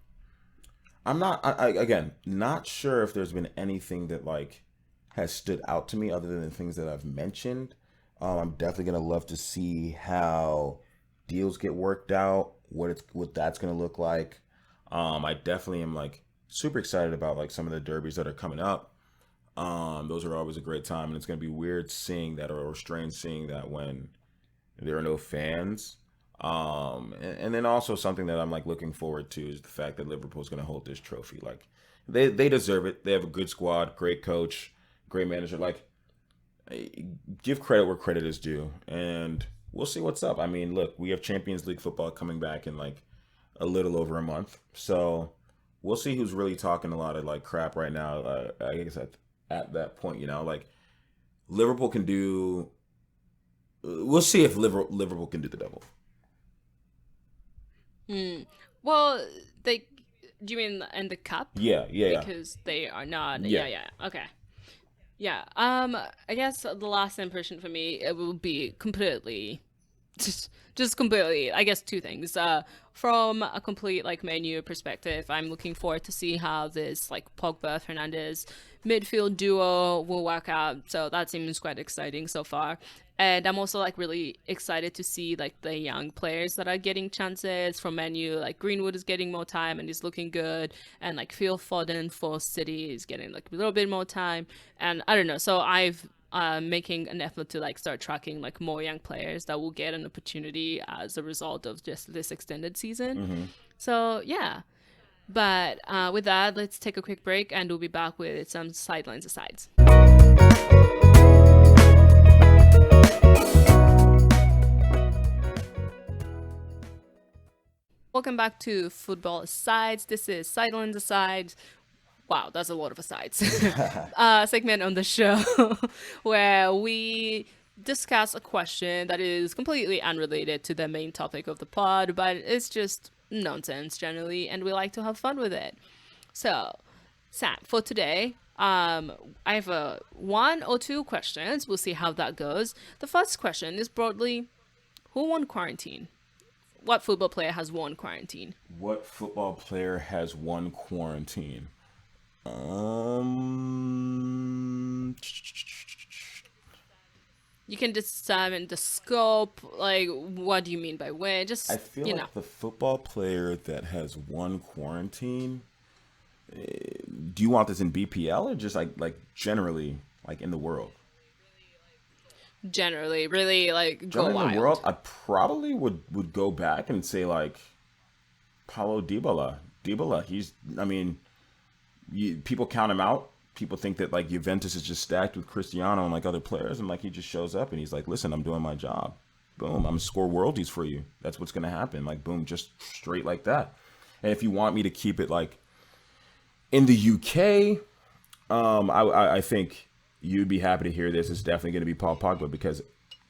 not. Again, not sure if there's been anything that like has stood out to me other than the things that I've mentioned. I'm definitely gonna love to see how deals get worked out, what that's gonna look like. I definitely am like super excited about like some of the derbies that are coming up. Those are always a great time, and it's gonna be weird seeing that, or strange seeing that when there are no fans. And then also something that I'm like looking forward to is the fact that Liverpool's gonna hold this trophy. Like they deserve it. They have a good squad, great coach, great manager. Like give credit where credit is due, and we'll see what's up. I mean, look, we have Champions League football coming back in like a little over a month, so we'll see who's really talking a lot of like crap right now. I guess at that point, like Liverpool can do. We'll see if Liverpool can do the double. Well, they, do you mean in the cup? Yeah. Because they are not. Yeah. Yeah. Okay. Yeah. I guess the last impression for me, it will be completely, just completely. I guess two things. From a complete like menu perspective, I'm looking forward to see how this like Pogba Fernandes midfield duo will work out. So that seems quite exciting so far. And I'm also like really excited to see like the young players that are getting chances from Menu. Like Greenwood is getting more time and he's looking good, and like Phil Foden for City is getting like a little bit more time. And I don't know. So I've making an effort to like start tracking like more young players that will get an opportunity as a result of just this extended season. Mm-hmm. So yeah. But with that, let's take a quick break and we'll be back with some sidelines asides. Welcome back to Football Asides. This is Sidelines Asides. Wow, that's a lot of asides. Segment on the show where we discuss a question that is completely unrelated to the main topic of the pod, but it's just nonsense generally, and we like to have fun with it. So, Sam, for today, I have one or two questions. We'll see how that goes. The first question is broadly, who won quarantine? What football player has won quarantine? What football player has won quarantine? You can determine the scope. Like, what do you mean by win? Just I feel like the football player that has won quarantine. Do you want this in BPL or just like generally like in the world? Generally, really like go Generally wild. in the world, I probably would go back and say like Paulo Dybala. He's. I mean, people count him out. People think that like Juventus is just stacked with Cristiano and like other players, and like he just shows up and he's like, "Listen, I'm doing my job. Boom, I'm gonna score worldies for you. That's what's gonna happen. Like boom, just straight like that." And if you want me to keep it like in the UK, I think you'd be happy to hear this. It's definitely going to be Paul Pogba because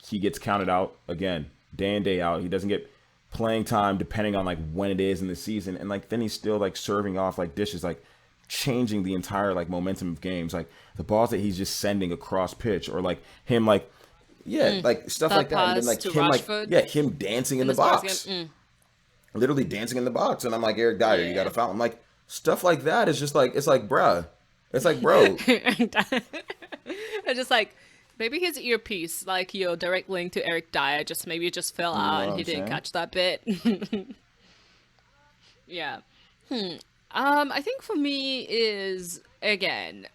he gets counted out again, day in, day out. He doesn't get playing time depending on like when it is in the season. And like, then he's still like serving off like dishes, like changing the entire like momentum of games. Like the balls that he's just sending across pitch, or like him, like, like stuff that like that. And then like him, Rashford like, him dancing in the box, literally dancing in the box. And I'm like, Eric Dyer, you got a foul. I'm like, stuff like that is just like, it's like, bruh. It's like, bro. I just like, maybe his earpiece, like your direct link to Eric Dyer, just maybe it just fell out and he didn't catch that bit. Yeah. I think for me is, again,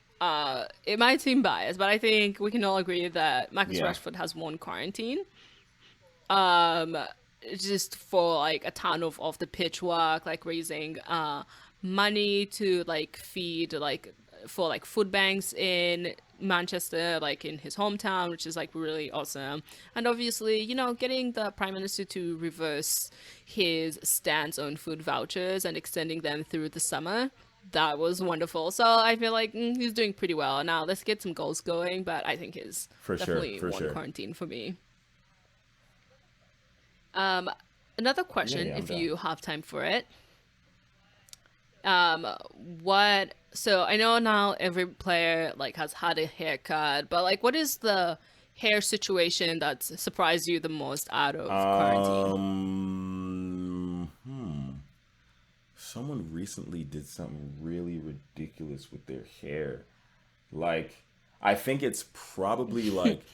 it might seem biased, but I think we can all agree that Marcus Rashford has won quarantine. just for like a ton of the pitch work, like raising money to like feed like for like food banks in Manchester, like in his hometown, which is like really awesome. And obviously, you know, getting the Prime Minister to reverse his stance on food vouchers and extending them through the summer. That was wonderful. So I feel like he's doing pretty well. Now let's get some goals going, but I think he's For sure, definitely for won sure. quarantine for me. Um, Another Yeah, question, yeah, I'm if down. you have time for it. Um, what? So I know now every player like has had a haircut, but like, what is the hair situation that's surprised you the most out of quarantine? Hmm. Someone recently did something really ridiculous with their hair. Like, I think it's probably like,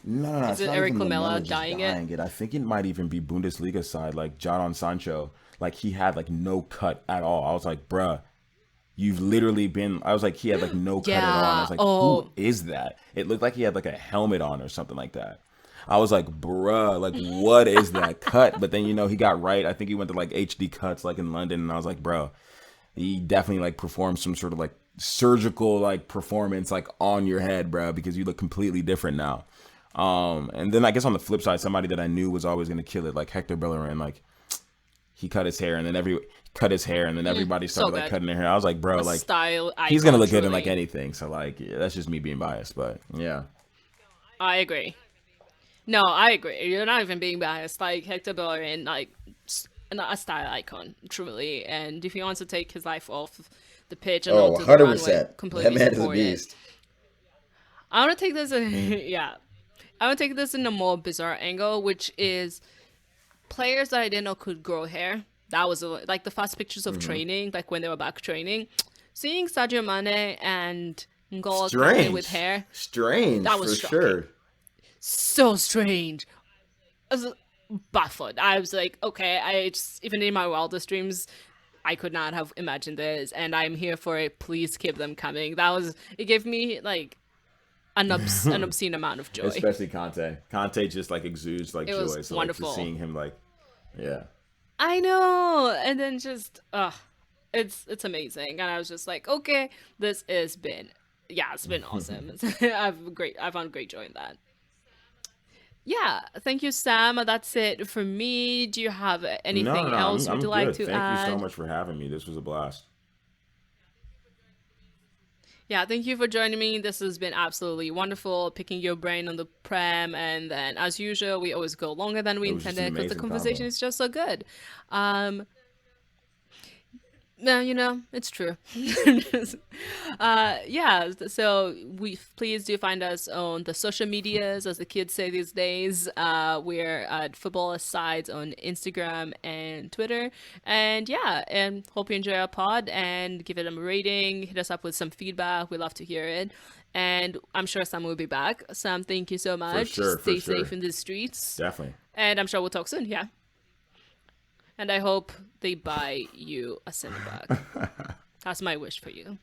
no, no, no, Is it's it not Eric even Lamella Lamela just dyeing it? dying it. I think it might even be Bundesliga side, like Jadon Sancho. Like, he had like no cut at all. I was like, bruh, you've literally been. I was like, he had like no cut at all. And I Yeah. was like, who Oh, is that? It looked like he had like a helmet on or something like that. I was like, bruh, like, what is that cut? But then, he got right. I think he went to like HD cuts, like in London. And I was like, bro, he definitely like performed some sort of like surgical like performance like on your head, bro, because you look completely different now. And then I guess on the flip side, somebody that I knew was always gonna kill it, like Hector Bellerin, like he cut his hair and then everybody so started like good. cutting their hair. I was like, bro, A like style he's gonna icon, look good in like truly. anything. So like, yeah, that's just me being biased, but yeah. I agree. No, I agree. You're not even being biased. Like Hector Bellerin, like a style icon, truly. And if he wants to take his life off the pitch and Oh, onto the runway, 100%. That completely man is a support it. beast. I want to take this, yeah. I want to take this in a more bizarre angle, which is players that I didn't know could grow hair. That was like the first pictures of training, like when they were back training. Seeing Sadio Mane and N'Golo Kante with Strange. hair, Strange that was for shocking. sure. So strange. I was baffled. I was like, okay, I just, even in my wildest dreams, I could not have imagined this, and I'm here for it. Please keep them coming. That was, it gave me like an obscene amount of joy. Especially Conte. Conte just like exudes like It was joy. So like just wonderful. seeing him like, yeah. I know, and then just, it's amazing, and I was just like, okay, this has been, yeah, it's been awesome. I found great joy in that. Yeah, thank you, Sam. That's it for me. Do you have No, no, anything no. else would I'm you like good. to Thank you so add? much for having me. This was a blast. Yeah, thank you for joining me. This has been absolutely wonderful, picking your brain on the prem. And then, as usual, we always go longer than we It was just an intended because the amazing conversation combo. is just so good. Um, No, it's true. Yeah, so we please do find us on the social medias, as the kids say these days. We're at Football Asides on Instagram and Twitter. And yeah, and hope you enjoy our pod and give it a rating. Hit us up with some feedback. We love to hear it. And I'm sure Sam will be back. Sam, thank you so For much. sure, for Stay safe sure. in the streets. Definitely. And I'm sure we'll talk soon. Yeah. And I hope they buy you a Cinebuck. That's my wish for you.